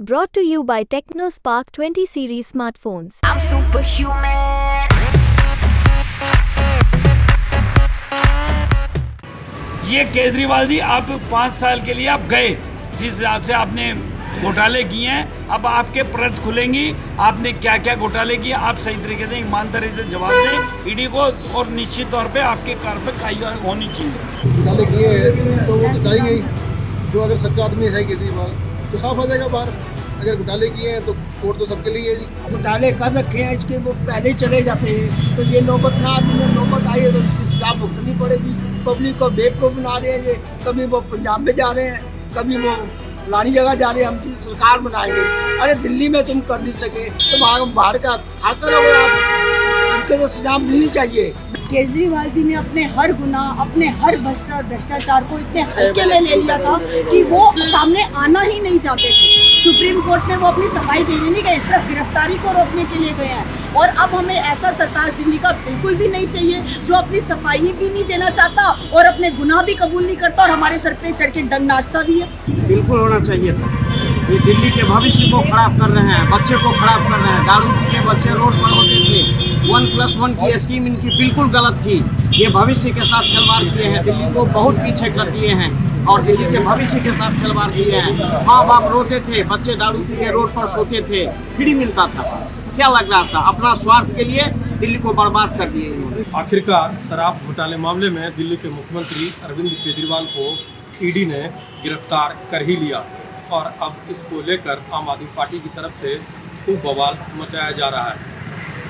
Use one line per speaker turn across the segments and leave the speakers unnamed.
Brought to you by TechnoSpark 20 series smartphones.
I'm superhuman.
ये केजरीवाल जी, आप 5 साल के लिए आप गए, जिस हिसाब से आपने घोटाले किए हैं, अब आपके परत खुलेंगी। आपने क्या क्या घोटाले किए, आप सही तरीके से ईमानदारी से जवाब दें ईडी को, और निश्चित तौर पे आपके कार्रवाई होनी चाहिए।
घोटाले किए तो वो तो जाएंगे ही। जो अगर सच्चा आदमी है केजरीवाल तो साफ आ जाएगा बाहर। अगर घोटाले किए हैं तो कोर्ट तो सबके लिए है जी।
घोटाले कर रखे हैं, इसके वो पहले ही चले जाते हैं, तो ये नौबत ना आती है, नौबत आई है तो इसकी सजा भुगतनी पड़ेगी। पब्लिक को बेवकूफ़ बना रहे हैं ये, कभी वो पंजाब में जा रहे हैं, कभी वो फलानी जगह जा रहे हैं, हम चीज सरकार बनाएंगे। अरे दिल्ली में तुम कर नहीं सके तो बाहर का खा करोगे आप, उनके तो सजा मिलनी चाहिए।
केजरीवाल जी ने अपने हर गुनाह, अपने हर भ्रष्टाचार को इतने हल्के में ले लिया था कि वो सामने आना ही नहीं चाहते थे। सुप्रीम कोर्ट में वो अपनी सफाई देने नहीं गए, सिर्फ गिरफ्तारी को रोकने के लिए गए हैं। और अब हमें ऐसा सरकार दिल्ली का बिल्कुल भी नहीं चाहिए जो अपनी सफाई भी नहीं देना चाहता और अपने गुनाह भी कबूल नहीं करता और हमारे सर पे चढ़ के डंग नाचता भी है।
बिल्कुल होना चाहिए था। ये दिल्ली के भविष्य को खराब कर रहे हैं, बच्चे को खराब कर रहे हैं। दारू के बच्चे रोड पर होते थे। 1+1 की स्कीम इनकी बिल्कुल गलत थी। ये भविष्य के साथ खिलवाड़ किए हैं, दिल्ली को बहुत पीछे कर दिए हैं और दिल्ली के भविष्य के साथ खिलवाड़ किए हैं। माँ बाप रोते थे, बच्चे दारू पी के रोड पर सोते थे, फ्री मिलता था। क्या लग रहा था? अपना स्वार्थ के लिए दिल्ली को बर्बाद कर दिए इन्होंने।
आखिरकार शराब घोटाले मामले में दिल्ली के मुख्यमंत्री अरविंद केजरीवाल को ईडी ने गिरफ्तार कर ही लिया और अब इसको लेकर आम आदमी पार्टी की तरफ से खूब बवाल मचाया जा रहा है।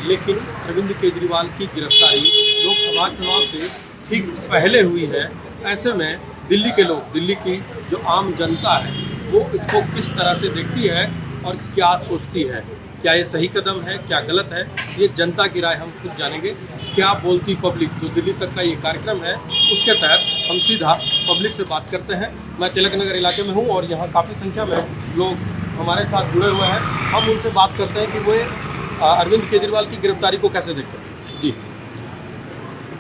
लेकिन अरविंद केजरीवाल की गिरफ्तारी लोकसभा चुनाव से ठीक पहले हुई है। ऐसे में दिल्ली के लोग, दिल्ली की जो आम जनता है, वो इसको किस तरह से देखती है और क्या सोचती है। क्या ये सही कदम है, क्या गलत है, ये जनता की राय हम खुद जानेंगे। क्या बोलती पब्लिक, जो दिल्ली तक का ये कार्यक्रम है, उसके तहत हम सीधा पब्लिक से बात करते हैं। मैं तिलक नगर इलाके में हूँ और यहाँ काफ़ी संख्या में लोग हमारे साथ जुड़े हुए हैं। हम उनसे बात करते हैं कि वो अरविंद केजरीवाल की गिरफ्तारी को कैसे देखते हैं। जी,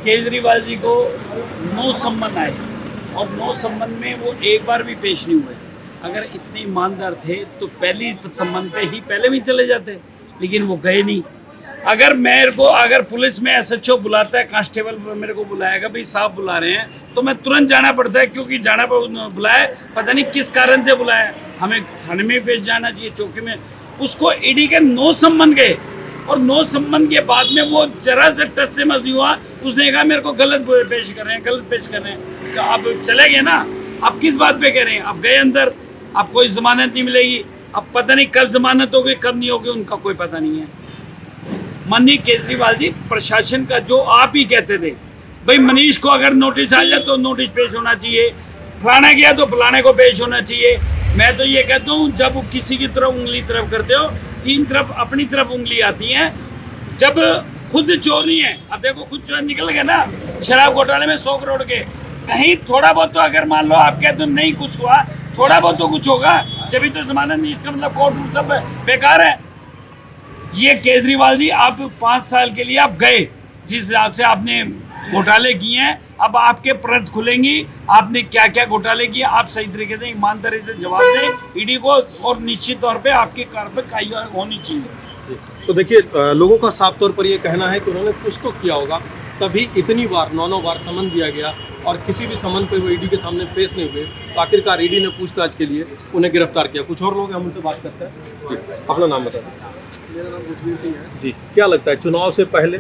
केजरीवाल जी को 9 सम्मन आए और 9 सम्मन में वो एक बार भी पेश नहीं हुए। अगर इतने ईमानदार थे तो पहली सम्मन पे ही पहले भी चले जाते, लेकिन वो गए नहीं। अगर पुलिस में SHO बुलाता है, कांस्टेबल मेरे को बुलाएगा, भाई साहब बुला रहे हैं, तो मैं तुरंत जाना पड़ता है, क्योंकि जाना बुलाया, पता नहीं किस कारण से बुलाया, हमें थाने में पेश जाना चाहिए, चौकी में। उसको ईडी के 9 सम्मन गए और 9 सम्मन के बाद में वो जरा से टच से मस नहीं हुआ। उसने कहा मेरे को गलत पेश कर रहे हैं, गलत पेश कर रहे हैं। इसका आप चले गए ना, आप किस बात पे कह रहे हैं? आप गए अंदर, आप कोई जमानत नहीं मिलेगी। अब पता नहीं कब जमानत होगी, कब नहीं होगी, उनका कोई पता नहीं है। माननीय केजरीवाल जी, प्रशासन का जो आप ही कहते थे, भाई मनीष को अगर नोटिस आ जाए तो नोटिस पेश होना चाहिए, फलाना गया तो फलाने को पेश होना चाहिए। मैं तो ये कहता हूँ, जब किसी की तरफ उंगली तरफ करते हो, 3 तरफ अपनी तरफ उंगली आती है। जब खुद चोर नहीं है, अब देखो खुद चोर निकल गए ना शराब घोटाले में 100 करोड़ के, कहीं थोड़ा बहुत तो अगर मान लो आप कहते हो नहीं कुछ हुआ, थोड़ा बहुत तो कुछ होगा, जब तो जमानत नहीं, इसका मतलब कोर्ट सब बेकार है। ये केजरीवाल जी, आप 5 साल के लिए आप गए, जिस हिसाब से आपने घोटाले किए हैं, अब आपके परत खुलेंगी। आपने क्या क्या घोटाले किए, आप सही तरीके से ईमानदारी से जवाब दें ईडी को, और निश्चित तौर पे आपकी कार्रवाई होनी चाहिए।
तो देखिए, लोगों का साफ तौर पर ये कहना है कि उन्होंने कुछ तो किया होगा, तभी इतनी बार 9 बार समन दिया गया और किसी भी समन पे वो ईडी के सामने पेश नहीं हुए। तो आखिरकार ईडी ने पूछताछ के लिए उन्हें गिरफ्तार किया। कुछ और लोग हैं, हम उनसे बात करते हैं। जी, अपना नाम बताएं।
मेरा नाम जसवीर सिंह है
जी, क्या लगता है चुनाव से पहले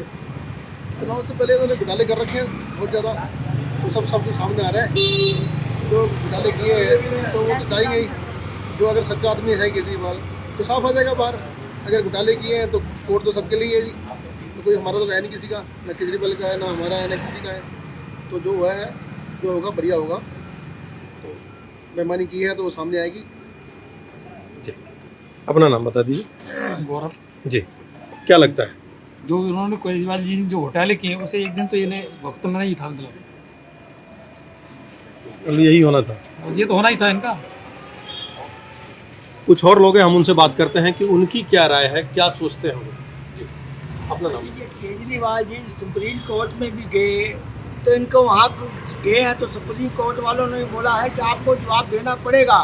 उन्होंने घोटाले कर रखे हैं बहुत ज़्यादा, तो सब कुछ सामने आ रहा है। जो घोटाले किए हैं तो वो तो जाएंगे ही। जो अगर सच्चा आदमी है केजरीवाल तो साफ आ जाएगा बाहर। अगर घोटाले किए हैं तो कोर्ट तो सबके लिए है जी। तो कोई हमारा तो है नहीं किसी का, ना केजरीवाल का है, ना हमारा है, ना किसी का है। तो जो हुआ है, जो होगा बढ़िया होगा। तो बेईमानी की है तो वो सामने आएगी।
जी, अपना नाम बता दीजिए।
गौरव
जी, क्या लगता है
जो उन्होंने केजरीवाल जी ने जो घोटाले किए उसे एक दिन तो इन्हें भुगतना ही था, मतलब
यही होना था,
ये तो होना ही था इनका।
कुछ और लोग हैं, हम उनसे बात करते हैं कि उनकी क्या राय है, क्या सोचते हैं वो। अपना नाम।
केजरीवाल जी सुप्रीम कोर्ट में भी गए, तो इनको वहाँ गए हैं तो सुप्रीम कोर्ट वालों ने बोला है कि आपको जवाब देना पड़ेगा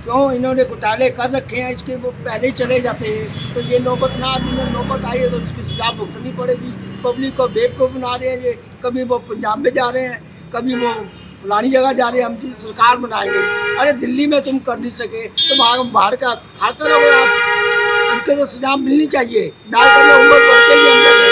क्यों इन्होंने घोटाले कर रखे हैं, इसके वो पहले ही चले जाते हैं। तो ये नौबत ना जिन्हें नौबत आई है तो उसकी सजा भुगतनी पड़ेगी। पब्लिक को बेवकूफ़ बना रहे हैं ये, कभी वो पंजाब में जा रहे हैं, कभी वो फलानी जगह जा रहे हैं, हम जी सरकार बनाएंगे। अरे दिल्ली में तुम कर नहीं सके तो बाहर का खा करोगे आप। उनके तो सजा मिलनी चाहिए, डाल कर उम्र बढ़ के ही अंदर है।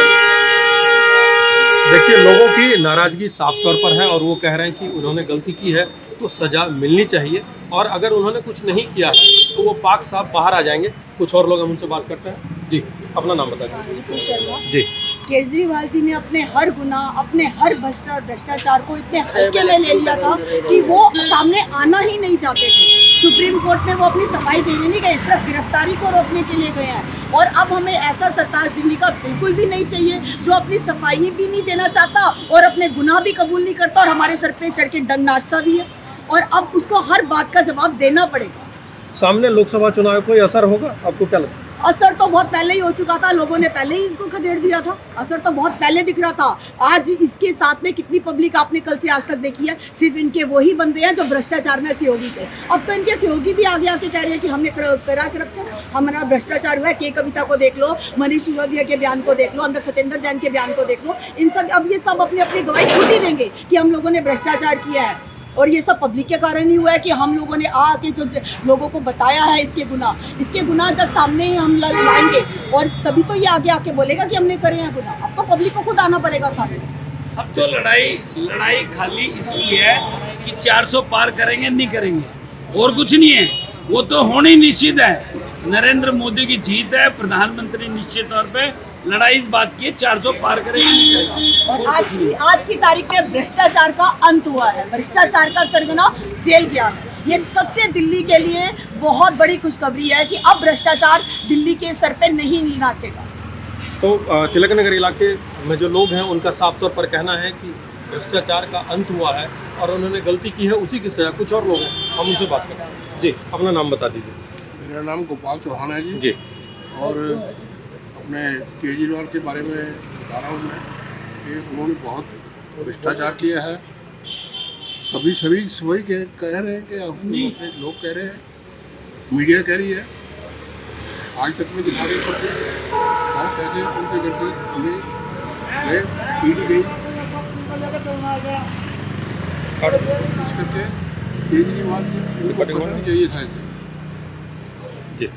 देखिए, लोगों की नाराजगी साफ तौर पर है और वो कह रहे हैं कि उन्होंने गलती की है तो सज़ा मिलनी चाहिए, और अगर उन्होंने कुछ नहीं किया है तो वो पाक साफ बाहर आ जाएंगे। कुछ और लोग हम उनसे बात करते हैं। जी, अपना नाम बता दीजिए। जी,
केजरीवाल जी ने अपने हर गुनाह, अपने हर भ्रष्टाचार को इतने हल्के में ले लिया था कि वो सामने आना ही नहीं चाहते थे। सुप्रीम कोर्ट में वो अपनी सफाई देने नहीं गए, सिर्फ गिरफ्तारी को रोकने के लिए गए हैं। और अब हमें ऐसा सरताज दिल्ली का बिल्कुल भी नहीं चाहिए जो अपनी सफाई भी नहीं देना चाहता और अपने गुनाह भी कबूल नहीं करता और हमारे सर पे चढ़ के डंग नाचता भी है, और अब उसको हर बात का जवाब देना पड़ेगा।
सामने लोकसभा चुनाव कोई असर होगा, आपको क्या लगता है?
असर तो बहुत पहले ही हो चुका था, लोगों ने पहले ही इनको खदेड़ दिया था। असर तो बहुत पहले दिख रहा था। आज इसके साथ में कितनी पब्लिक आपने कल से आज तक देखी है, सिर्फ इनके वही बंदे हैं जो भ्रष्टाचार में सहयोगी थे। अब तो इनके सहयोगी भी आगे आके कह रहे हैं कि हमने करा करप्शन, हमारा भ्रष्टाचार हुआ है। के कविता को देख लो, मनीष सिसोदिया के बयान को देख लो, अंदर सत्येंद्र जैन के बयान को देख लो। इन सब अब ये सब अपनी अपनी गवाही खुद ही देंगे कि हम लोगों ने भ्रष्टाचार किया है, और ये सब पब्लिक के कारण ही हुआ है कि हम लोगों ने आके जो लोगों को बताया है इसके गुनाह जब सामने ही हम लाएंगे और तभी तो ये आगे आके बोलेगा कि हमने करे हैं गुनाह। अब तो पब्लिक को खुद आना पड़ेगा सामने।
अब तो लड़ाई खाली इसकी है कि 400 पार करेंगे नहीं करेंगे, और कुछ नहीं है। वो तो होनी निश्चित है। नरेंद्र मोदी की जीत है, प्रधानमंत्री निश्चित तौर पे। लड़ाई इस बात की है 400 पार करेंगे नहीं करेंगे।
और आज की तारीख में भ्रष्टाचार का अंत हुआ है, भ्रष्टाचार का सरगना जेल गया है। ये सबसे दिल्ली के लिए बहुत बड़ी खुशखबरी है कि अब भ्रष्टाचार दिल्ली के सर पे नहीं नाचेगा।
तो तिलक नगर इलाके में जो लोग हैं उनका साफ तौर पर कहना है कि भ्रष्टाचार का अंत हुआ है और उन्होंने गलती की है, उसी की सजा। कुछ और लोग हैं, हम उनसे बात करते हैं। जी, अपना नाम बता दीजिए।
मेरा नाम गोपाल चौहान है जी।
जी, और
अपने केजरीवाल के बारे में बता रहा हूँ मैं कि उन्होंने बहुत भ्रष्टाचार किया है। सभी वही कह रहे हैं कि अपने लोग कह रहे हैं, मीडिया कह रही है, आज तक में दिखा रही पड़ती है कैसे उनके करके हमें ईडी गई। इस करके केजरीवाल जी को करना चाहिए था इसे।
जी,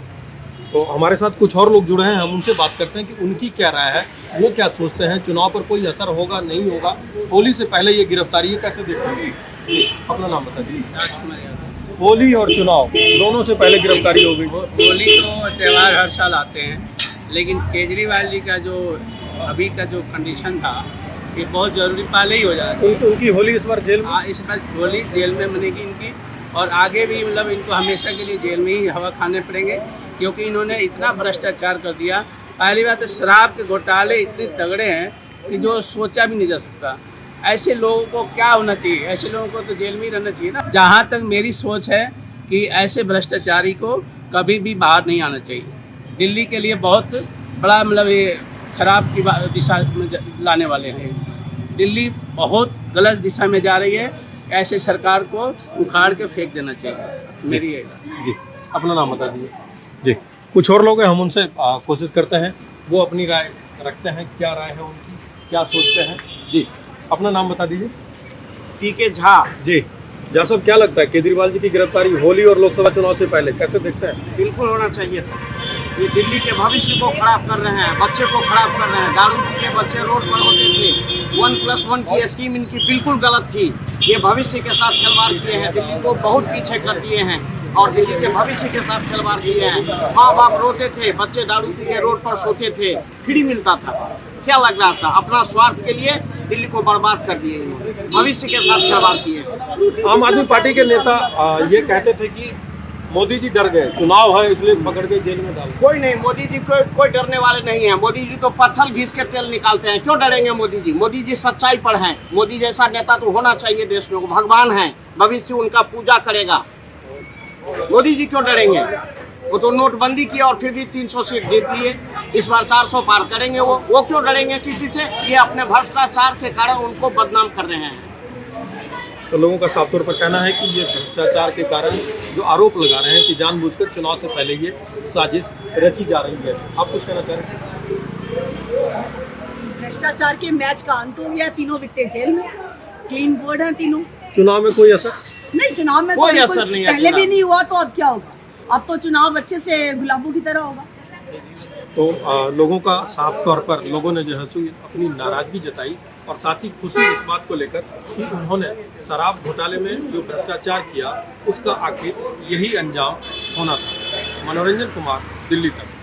तो हमारे साथ कुछ और लोग जुड़े हैं, हम उनसे बात करते हैं कि उनकी क्या राय है, वो क्या सोचते हैं। चुनाव पर कोई असर होगा नहीं होगा, होली से पहले ये गिरफ्तारी है, कैसे देखते हैं? अपना नाम बता दीजिए। होली और चुनाव दोनों से पहले गिरफ्तारी हो गई।
होली तो त्यौहार हर साल आते हैं, लेकिन केजरीवाल जी का जो अभी का जो कंडीशन था ये बहुत ज़रूरी पहले ही हो जाता है।
उनकी होली इस बार जेल में?
हाँ, इस बार होली जेल में बनेगी इनकी, और आगे भी मतलब इनको हमेशा के लिए जेल में ही हवा खाने पड़ेंगे, क्योंकि इन्होंने इतना भ्रष्टाचार कर दिया। पहली बात है, शराब के घोटाले इतने तगड़े हैं कि जो सोचा भी नहीं जा सकता। ऐसे लोगों को क्या होना चाहिए? ऐसे लोगों को तो जेल में ही रहना चाहिए ना। जहाँ तक मेरी सोच है कि ऐसे भ्रष्टाचारी को कभी भी बाहर नहीं आना चाहिए। दिल्ली के लिए बहुत बड़ा मतलब ये खराब की दिशा में लाने वाले हैं। दिल्ली बहुत गलत दिशा में जा रही है, ऐसे सरकार को उखाड़ के फेंक देना चाहिए। मेरी
जी, अपना नाम बता दीजिए। जी, कुछ और लोग हैं, हम उनसे कोशिश करते हैं, वो अपनी राय रखते हैं। क्या राय है उनकी, क्या सोचते हैं? जी, अपना नाम बता दीजिए।
पीके झा।
जी, झा साहब, क्या लगता है केजरीवाल जी की गिरफ्तारी होली और लोकसभा चुनाव से पहले कैसे देखते हैं?
बिल्कुल होना चाहिए था। ये दिल्ली के भविष्य को खराब कर रहे हैं, बच्चे को खराब कर रहे हैं। दारू के बच्चे रोड पर होते थे। 1+1 की स्कीम इनकी बिल्कुल गलत थी। ये भविष्य के साथ खिलवाड़ किए हैं, दिल्ली को बहुत पीछे कर दिए हैं और दिल्ली के भविष्य के साथ खिलवाड़ किए हैं। माँ बाप रोते थे, बच्चे दारू पी के रोड पर सोते थे, फ्री मिलता था। क्या लग रहा था? अपना स्वार्थ के लिए दिल्ली को बर्बाद कर दिए, भविष्य के साथ खिलवाड़ किए।
आम आदमी पार्टी के नेता ये कहते थे कि मोदी जी डर गए, चुनाव है इसलिए पकड़ के जेल में डाल।
कोई नहीं, मोदी जी कोई डरने वाले नहीं है। मोदी जी तो पत्थर घिस के तेल निकालते हैं, क्यों डरेंगे मोदी जी? मोदी जी सच्चाई पर हैं। मोदी जैसा नेता तो होना चाहिए देश में, भगवान हैं, भविष्य उनका पूजा करेगा। मोदी जी क्यों डरेंगे? वो तो नोटबंदी किया और फिर भी 300 सीट जीत लिए। इस बार 400 पार करेंगे। वो क्यों डरेंगे किसी से? ये अपने भ्रष्टाचार के कारण उनको बदनाम कर रहे हैं।
तो लोगों का साफ तौर पर कहना है कि ये भ्रष्टाचार के कारण जो आरोप लगा रहे हैं कि जानबूझकर चुनाव से पहले ये साजिश रची जा रही है। आप कुछ कहना चाह रहे हैं?
भ्रष्टाचार के मैच का अंत हो गया, तीनों वित्तीय जेल में, क्लीन बोर्ड है तीनों।
चुनाव में कोई असर
नहीं, चुनाव में
कोई
तो
असर नहीं है,
पहले भी
चुनाव।
नहीं हुआ तो अब क्या होगा? अब तो चुनाव अच्छे से गुलाबों की तरह होगा।
तो लोगों का साफ तौर पर लोगों ने जो है सो अपनी नाराजगी जताई और साथ ही खुशी इस बात को लेकर कि उन्होंने शराब घोटाले में जो भ्रष्टाचार किया उसका आखिर यही अंजाम होना था। मनोरंजन कुमार, दिल्ली तक।